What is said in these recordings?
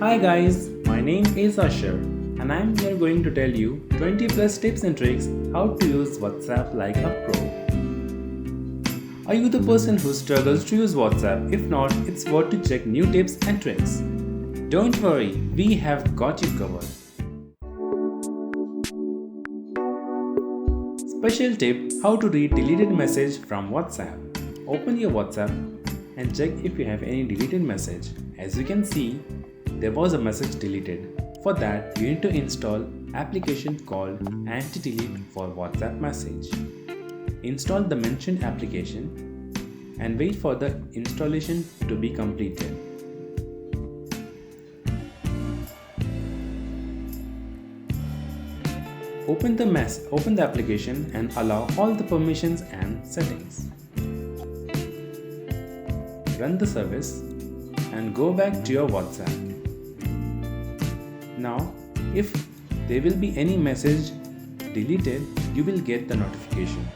Hi guys, my name is Ashhar and I'm here going to tell you 20 plus tips and tricks how to use WhatsApp like a pro. Are you the person who struggles to use WhatsApp? If not, it's worth to check new tips and tricks. Don't worry, we have got you covered. Special tip: how to read deleted message from WhatsApp. Open your WhatsApp and check if you have any deleted message. As you can see, there was a message deleted. For that, you need to install application called Anti-Delete for WhatsApp Message. Install the mentioned application and wait for the installation to be completed. Open the application and allow all the permissions and settings. Run the service and go back to your WhatsApp. Now, if there will be any message deleted, you will get the notification.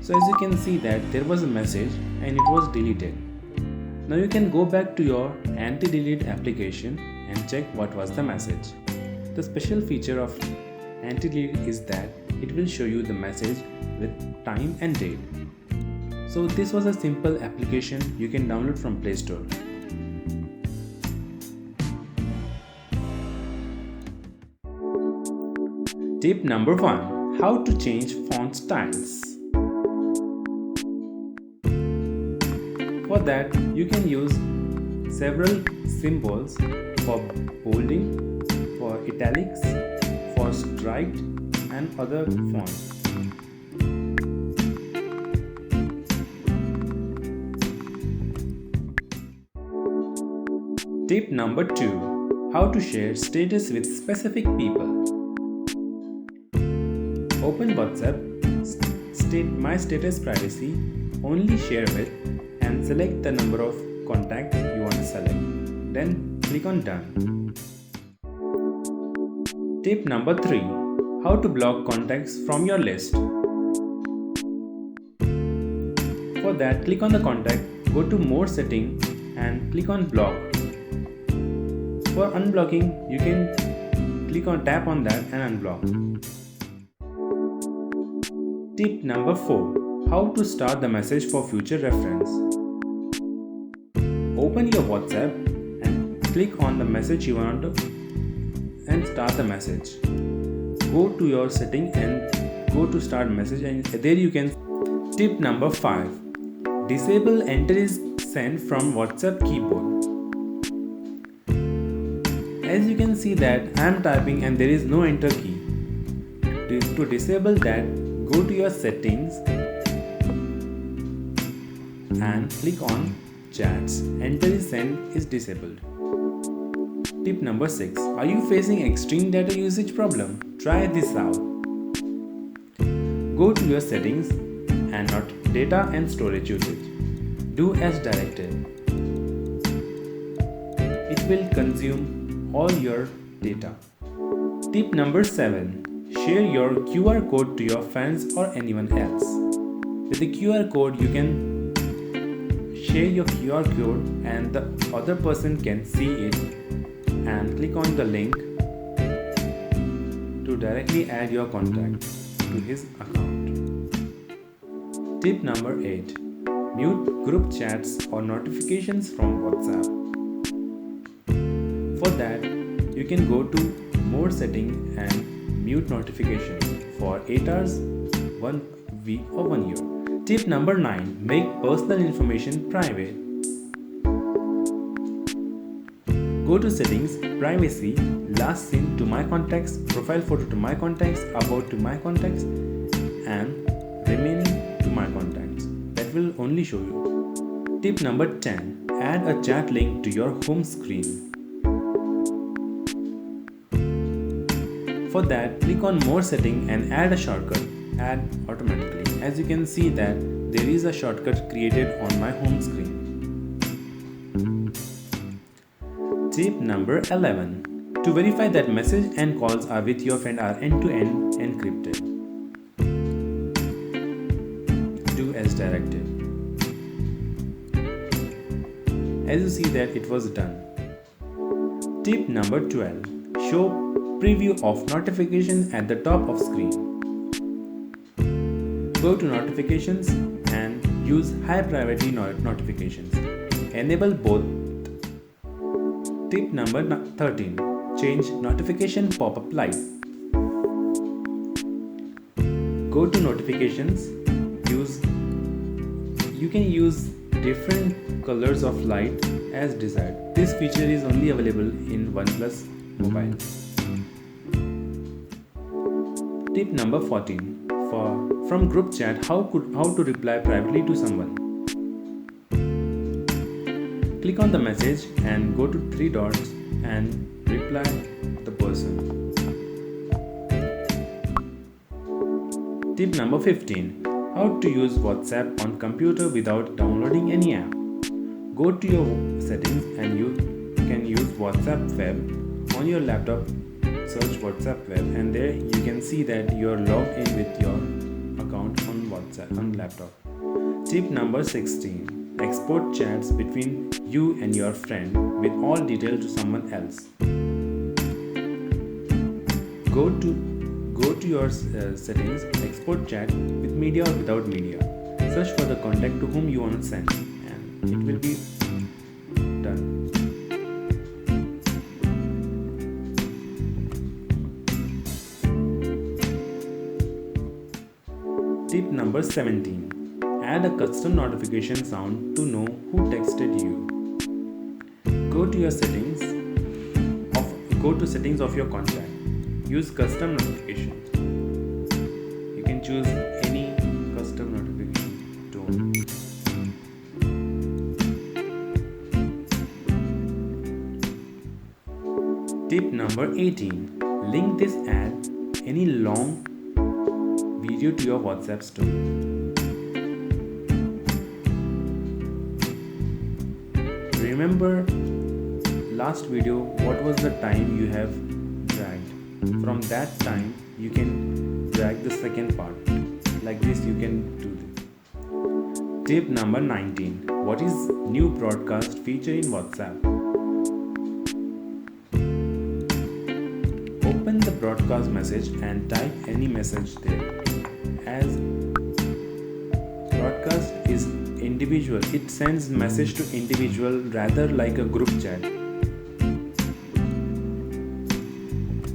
So as you can see that there was a message and it was deleted. Now you can go back to your anti-delete application and check what was the message. The special feature of anti-delete is that it will show you the message with time and date. So this was a simple application you can download from Play Store. Tip number 1. How to change font styles. For that, you can use several symbols for bolding, for italics, for striped and other fonts. Tip number 2. How to share status with specific people. Open WhatsApp, state My Status Privacy, only share with, and select the number of contacts you want to select. Then click on Done. Tip number 3. How to block contacts from your list. For that, click on the contact, go to More Setting and click on Block. For unblocking, you can tap on that and unblock. Tip number 4. How to start the message for future reference. Open your WhatsApp and click on the message you want to and start the message. Go to your setting and go to start message, and there you can. Tip number 5. Disable enter is sent from WhatsApp keyboard. As you can see that I am typing and there is no enter key. To disable that, go to your settings and click on chats. Enter is sent is disabled. Tip number 6. Are you facing extreme data usage problem? Try this out. Go to your settings and not data and storage usage. Do as directed. It will consume all your data. Tip number 7. Share your QR code to your friends or anyone else. With the QR code, you can share your QR code and the other person can see it and click on the link to directly add your contact to his account. Tip number 8. Mute group chats or notifications from WhatsApp. For that, you can go to More Setting and mute notifications for 8 hours, 1 week or 1 year. Tip number 9. Make personal information private. Go to settings, privacy, last seen to my contacts, profile photo to my contacts, about to my contacts, and remaining to my contacts. That will only show you. Tip number 10. Add a chat link to your home screen. For that, click on More Setting and add a shortcut. Add automatically. As you can see that there is a shortcut created on my home screen. Tip number 11. To verify that message and calls are with your friend are end-to-end encrypted. Do as directed. As you see that it was done. Tip number 12. Show preview of notification at the top of screen. Go to notifications and use high priority notifications. Enable both. Tip number 13. Change notification pop-up light. Go to notifications. You can use different colors of light as desired. This feature is only available in OnePlus mobile. Tip number 14. From group chat, how to reply privately to someone. Click on the message and go to 3 dots and reply the person. Tip number 15. How to use WhatsApp on computer without downloading any app. Go to your settings and you can use WhatsApp web on your laptop. Search WhatsApp web and there you can see that you are logged in with your account on WhatsApp on laptop. Tip number 16. Export chats between you and your friend with all detail to someone else. Go to your settings, export chat with media or without media. Search for the contact to whom you want to send and it will be done. Tip number 17. Add a custom notification sound to know who texted you. Go to settings of your contact. Use custom notification. You can choose any custom notification tone. Tip number 18. Link this ad any long video to your WhatsApp story. Remember last video what was the time you have dragged. From that time you can drag the second part. Like this you can do this. Tip number 19. What is new broadcast feature in WhatsApp? Open the broadcast message and type any message there. As broadcast is individual, it sends message to individual rather like a group chat.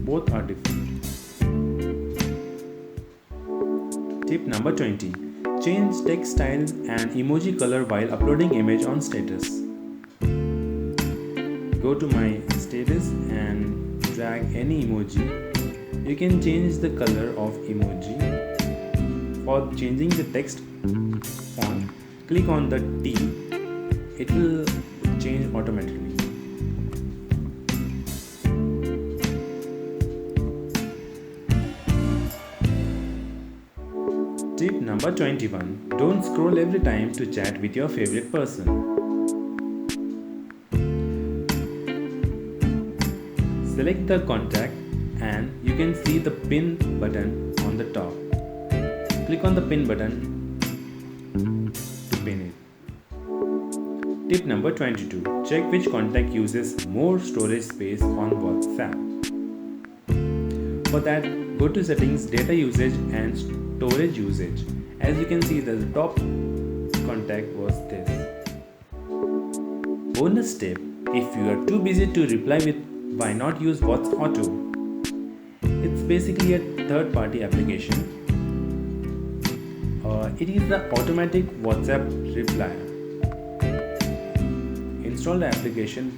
Both are different. Tip number 20. Change text styles and emoji color while uploading image on status. Go to my status and drag any emoji. You can change the color of emoji. For changing the text font, click on the T. It will change automatically. Tip number 21. Don't scroll every time to chat with your favorite person. Select the contact and you can see the pin button on the top. Click on the pin button to pin it. Tip number 22. Check which contact uses more storage space on WhatsApp. For that, go to settings, data usage and storage usage. As you can see, the top contact was this. Bonus tip. If you are too busy to reply with, why not use WhatsApp Auto? It's basically a third-party application. It is the automatic WhatsApp replier. Install the application.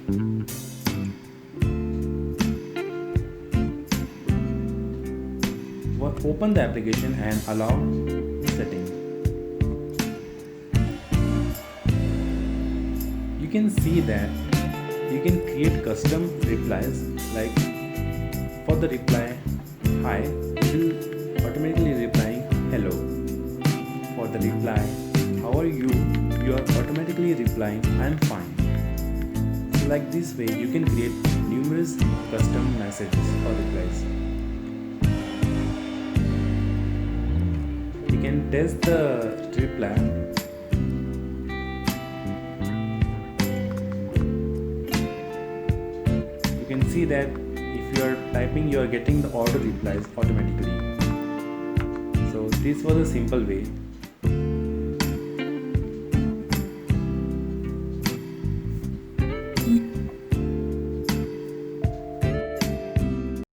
Open the application and allow setting. You can see that you can create custom replies, like for the reply hi, it will automatically replying hello. For the reply how are you, you are automatically replying I'm fine. So like this way you can create numerous custom messages or replies. You can test the reply. You can see that if you are typing, you are getting the auto replies automatically. So this was a simple way